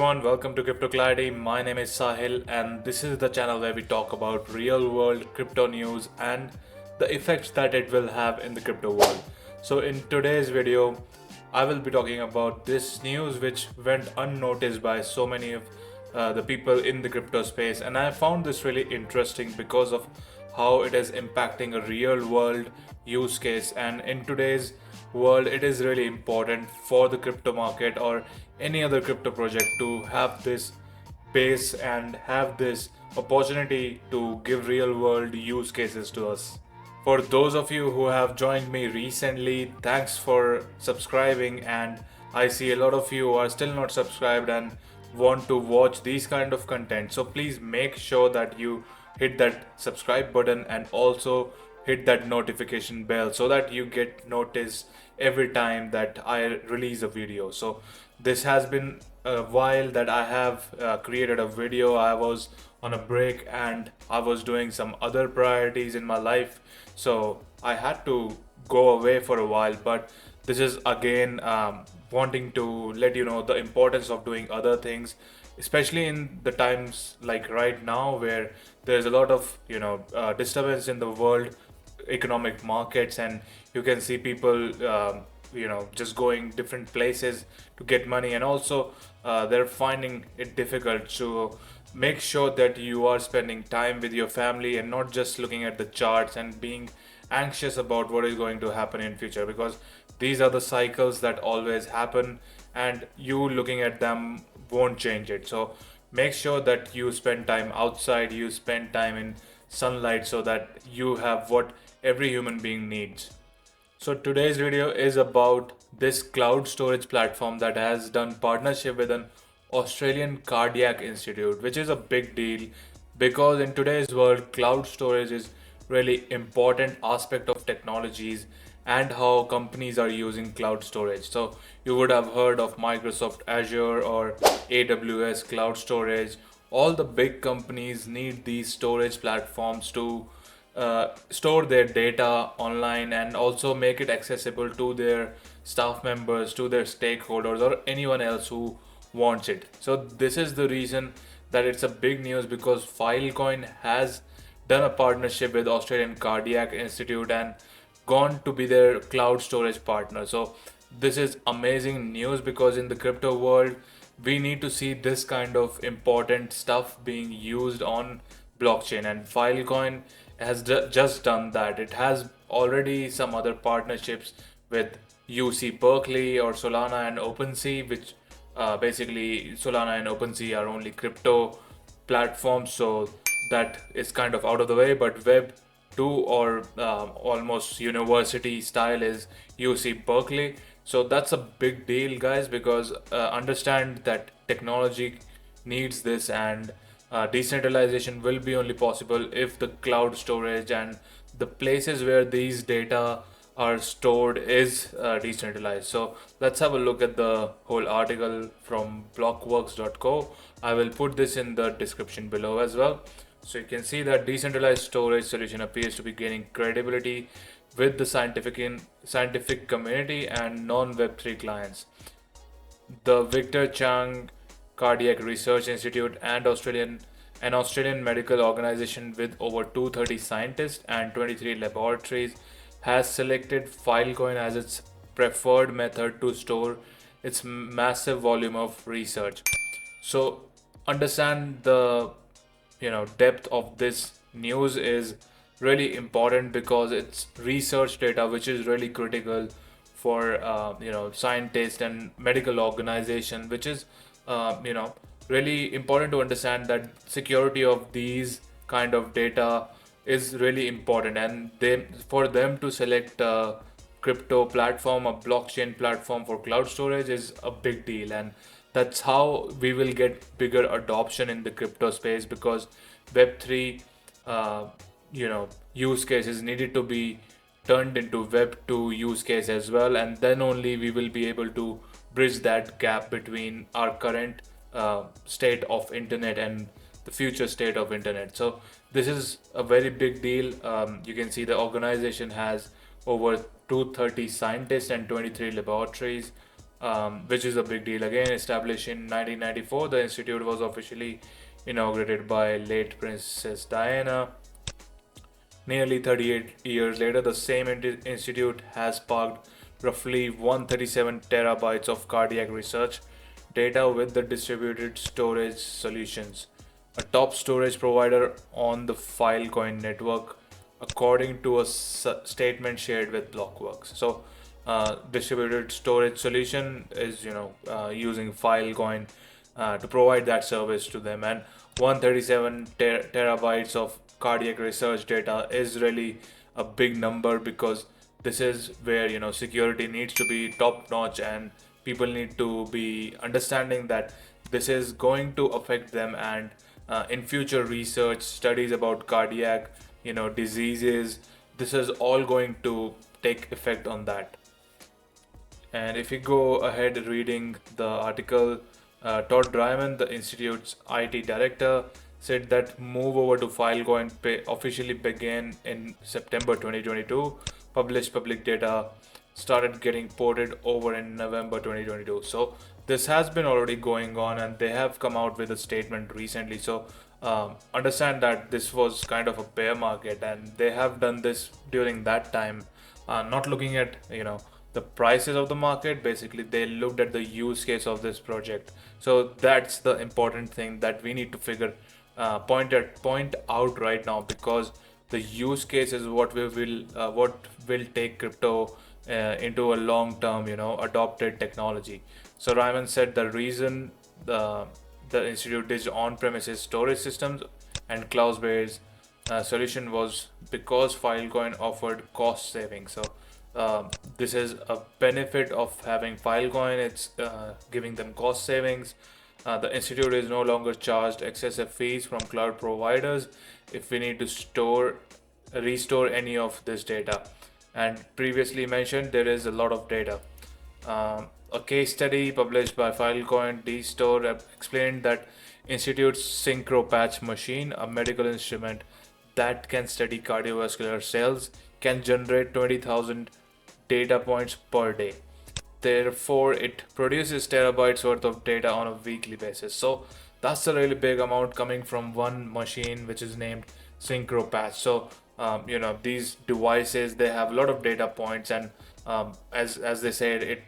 everyone, welcome to Crypto Clarity. My name is Sahil, and this is the channel where we talk about real world crypto news and the effects that it will have in the crypto world. So, in today's video, I will be talking about this news which went unnoticed by so many of the people in the crypto space, and I found this really interesting because of how it is impacting a real world use case. And in today's world, it is really important for the crypto market or any other crypto project to have this base and have this opportunity to give real world use cases to us. For those of you who have joined me recently, thanks for subscribing, and I see a lot of you who are still not subscribed and want to watch these kind of content. So please make sure that you hit that subscribe button and also hit that notification bell so that you get noticed every time that I release a video. So this has been a while that I have created a video. I was on a break and I was doing some other priorities in my life, so I had to go away for a while. But this is again wanting to let you know the importance of doing other things, especially in the times like right now where there's a lot of disturbance in the world economic markets, and you can see people just going different places to get money, and also they're finding it difficult. So make sure that you are spending time with your family and not just looking at the charts and being anxious about what is going to happen in future, because these are the cycles that always happen and you looking at them won't change it. So make sure that you spend time outside, you spend time in sunlight, so that you have what every human being needs. So today's video is about this cloud storage platform that has done partnership with an Australian Cardiac Institute, which is a big deal because in today's world, cloud storage is really important aspect of technologies and how companies are using cloud storage. So you would have heard of Microsoft Azure or AWS cloud storage. All the big companies need these storage platforms to store their data online and also make it accessible to their staff members, to their stakeholders, or anyone else who wants it. So this is the reason that it's a big news, because Filecoin has done a partnership with Australian Cardiac Institute and gone to be their cloud storage partner. So this is amazing news because in the crypto world we need to see this kind of important stuff being used on blockchain, and Filecoin has just done that. It has already some other partnerships with UC Berkeley or Solana and OpenSea, which basically Solana and OpenSea are only crypto platforms, so that is kind of out of the way. But Web 2 or almost university style is UC Berkeley. So that's a big deal, guys, because understand that technology needs this, and decentralization will be only possible if the cloud storage and the places where these data are stored is decentralized. So let's have a look at the whole article from blockworks.co. I will put this in the description below as well. So you can see that decentralized storage solution appears to be gaining credibility with the scientific community and non-Web3 clients. The Victor Chang Cardiac Research Institute and an Australian medical organization with over 230 scientists and 23 laboratories has selected Filecoin as its preferred method to store its massive volume of research. So understand the depth of this news is really important because it's research data which is really critical for scientists and medical organization, which is really important to understand that security of these kind of data is really important, and for them to select a crypto platform, a blockchain platform for cloud storage is a big deal, and that's how we will get bigger adoption in the crypto space, because Web3 use cases needed to be turned into Web2 use case as well, and then only we will be able to bridge that gap between our current state of internet and the future state of internet. So this is a very big deal. You can see the organization has over 230 scientists and 23 laboratories which is a big deal. Again, established in 1994, the institute was officially inaugurated by late Princess Diana. Nearly 38 years later, the same institute has parked roughly 137 terabytes of cardiac research data with the distributed storage solutions, a top storage provider on the Filecoin network, according to a statement shared with Blockworks. So, distributed storage solution is using Filecoin to provide that service to them, and 137 terabytes of cardiac research data is really a big number, because this is where security needs to be top notch, and people need to be understanding that this is going to affect them, and in future research studies about cardiac diseases, this is all going to take effect on that. And if you go ahead reading the article, Todd Dryman, the institute's IT director, said that move over to Filecoin officially began in September 2022. Published public data started getting ported over in November 2022. So this has been already going on, and they have come out with a statement recently. So understand that this was kind of a bear market, and they have done this during that time, not looking at the prices of the market. Basically, they looked at the use case of this project. So that's the important thing that we need to point out right now, because the use case is what will take crypto into a long term adopted technology. So Ryman said the reason the institute did on-premises storage systems and cloud-based solution was because Filecoin offered cost savings. So this is a benefit of having Filecoin. It's giving them cost savings. The institute is no longer charged excessive fees from cloud providers if we need to restore any of this data. And previously mentioned, there is a lot of data. A case study published by Filecoin dstore explained that Institute's SynchroPatch machine, a medical instrument that can study cardiovascular cells, can generate 20,000 data points per day. Therefore, it produces terabytes worth of data on a weekly basis. So that's a really big amount coming from one machine, which is named SynchroPatch. So these devices, they have a lot of data points, and as they said, it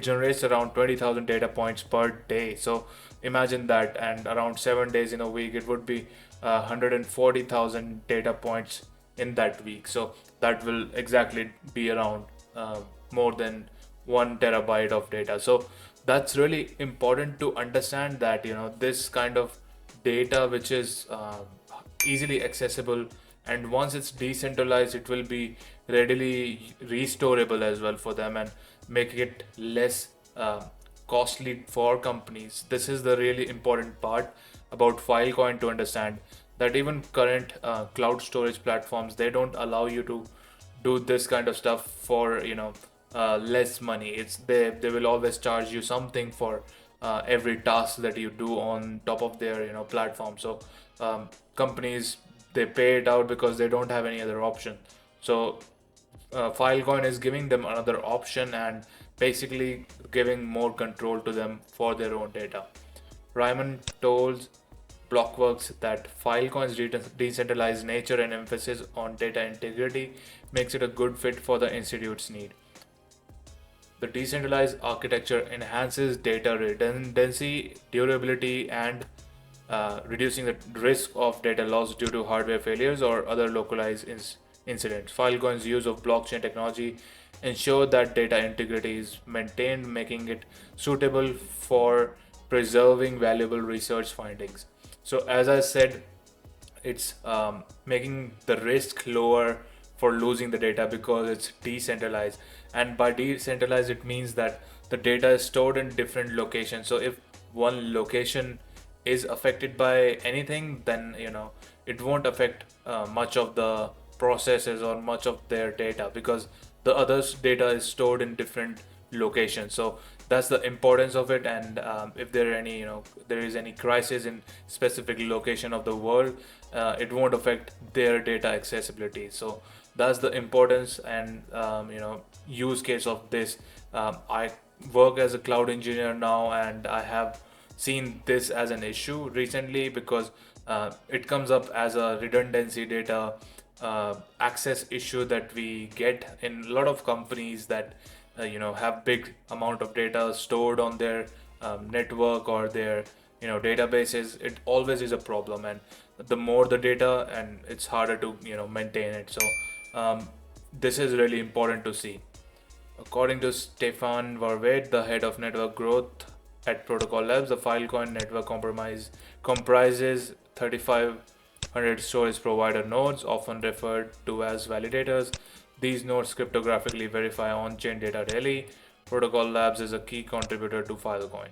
generates around 20,000 data points per day. So imagine that, and around 7 days in a week, it would be 140,000 data points in that week. So that will exactly be around more than 1 terabyte of data. So that's really important to understand that this kind of data, which is easily accessible, and once it's decentralized, it will be readily restorable as well for them, and make it less costly for companies. This is the really important part about Filecoin to understand, that even current cloud storage platforms, they don't allow you to do this kind of stuff for less money. They will always charge you something for every task that you do on top of their platform. So companies, they pay it out because they don't have any other option. So Filecoin is giving them another option, and basically giving more control to them for their own data. Ryman told Blockworks that Filecoin's decentralized nature and emphasis on data integrity makes it a good fit for the institute's need. The decentralized architecture enhances data redundancy, durability, and reducing the risk of data loss due to hardware failures or other localized incidents. Filecoin's use of blockchain technology ensure that data integrity is maintained, making it suitable for preserving valuable research findings. So, as I said, it's making the risk lower for losing the data because it's decentralized. And by decentralized, it means that the data is stored in different locations. So if one location is affected by anything, then it won't affect much of the processes or much of their data, because the others data is stored in different locations. So that's the importance of it. And if there is any crisis in specific location of the world, it won't affect their data accessibility. So that's the importance and use case of this I work as a cloud engineer now, and I have seen this as an issue recently because it comes up as a redundancy data access issue that we get in a lot of companies that have big amount of data stored on their network or their databases. It always is a problem, and the more the data, and it's harder to maintain it. So this is really important to see. According to Stefan Verwait, the head of network growth at Protocol Labs, the Filecoin network comprises 3,500 storage provider nodes, often referred to as validators. These nodes cryptographically verify on-chain data daily. Protocol Labs is a key contributor to Filecoin.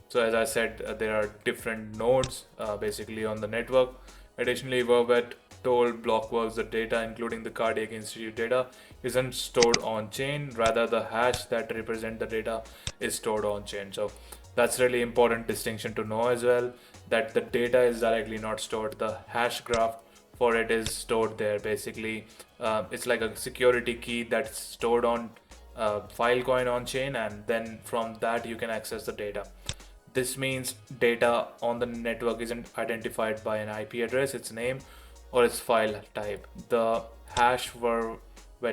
So as I said, there are different nodes basically on the network. Additionally, Verwet told Blockworks the data, including the Cardiac Institute data, isn't stored on chain. Rather, the hash that represent the data is stored on chain. So that's really important distinction to know as well, that the data is directly not stored. The hash graph for it is stored there. Basically, it's like a security key that's stored on Filecoin on chain, and then from that you can access the data. This means data on the network isn't identified by an IP address, its name, or its file type. The hash word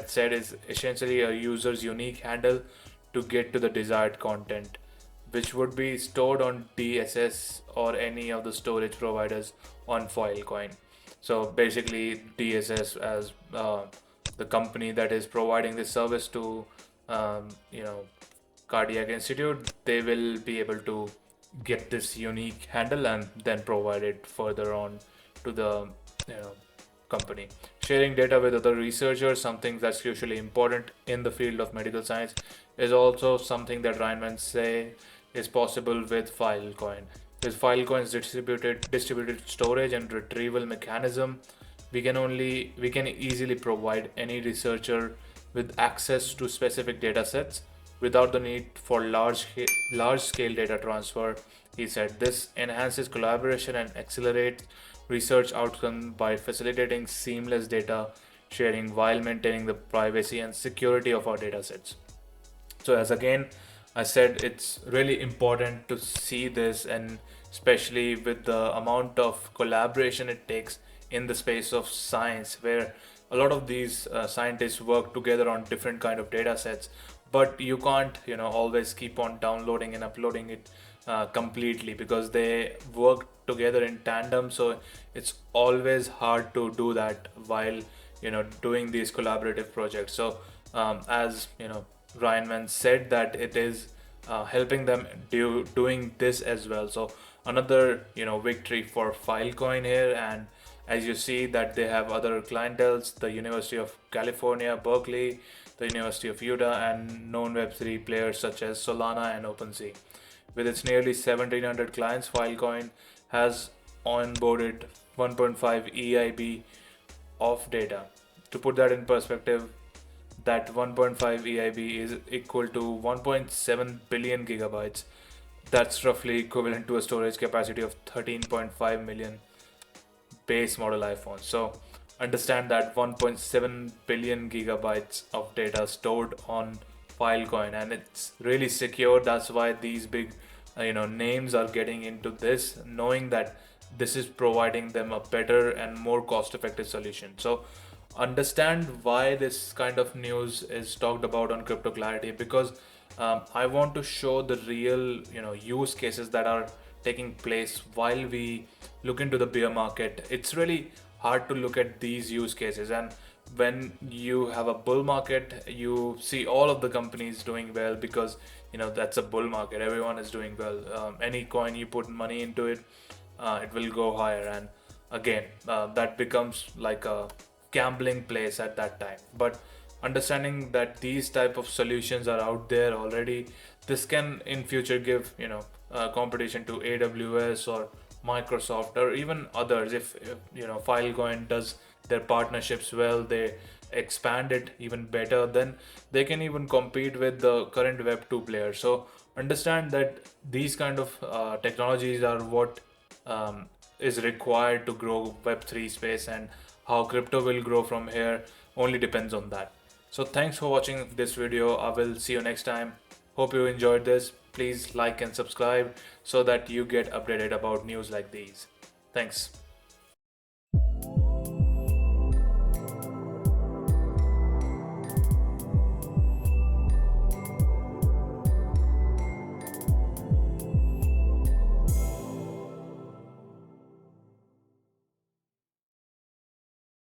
said is essentially a user's unique handle to get to the desired content, which would be stored on DSS or any of the storage providers on Filecoin. So basically, DSS as the company that is providing this service to um, you know Cardiac Institute, they will be able to get this unique handle and then provide it further on to the you know company. Sharing data with other researchers, something that's crucially important in the field of medical science, is also something that Reinman say is possible with Filecoin. With Filecoin's distributed storage and retrieval mechanism, we can easily provide any researcher with access to specific data sets without the need for large scale data transfer. He said this enhances collaboration and accelerates research outcome by facilitating seamless data sharing while maintaining the privacy and security of our data sets. So as again I said, it's really important to see this, and especially with the amount of collaboration it takes in the space of science, where a lot of these scientists work together on different kind of data sets, but you can't always keep on downloading and uploading it completely, because they work together in tandem. So it's always hard to do that while doing these collaborative projects. So as Ryan said, that it is helping them doing this as well. So another victory for Filecoin here. And as you see that they have other clienteles, the University of California, Berkeley, the University of Utah, and known Web3 players such as Solana and OpenSea. With its nearly 1700 clients, Filecoin has onboarded 1.5 EIB of data. To put that in perspective, that 1.5 EIB is equal to 1.7 billion gigabytes. That's roughly equivalent to a storage capacity of 13.5 million base model iPhones. So understand that 1.7 billion gigabytes of data stored on Filecoin, and it's really secure. That's why these big names are getting into this, knowing that this is providing them a better and more cost effective solution. So understand why this kind of news is talked about on Crypto Clarity, because I want to show the real use cases that are taking place while we look into the bear market. It's really hard to look at these use cases, and when you have a bull market, you see all of the companies doing well, because that's a bull market, everyone is doing well. Any coin you put money into it, it will go higher, and again that becomes like a gambling place at that time. But understanding that these type of solutions are out there already, this can in future give competition to AWS or Microsoft or even others. If Filecoin does their partnerships well, they expand it even better, then they can even compete with the current web 2 players. So understand that these kind of technologies are what is required to grow web 3 space, and how crypto will grow from here only depends on that. So thanks for watching this video. I will see you next time. Hope you enjoyed this. Please like and subscribe so that you get updated about news like these. Thanks.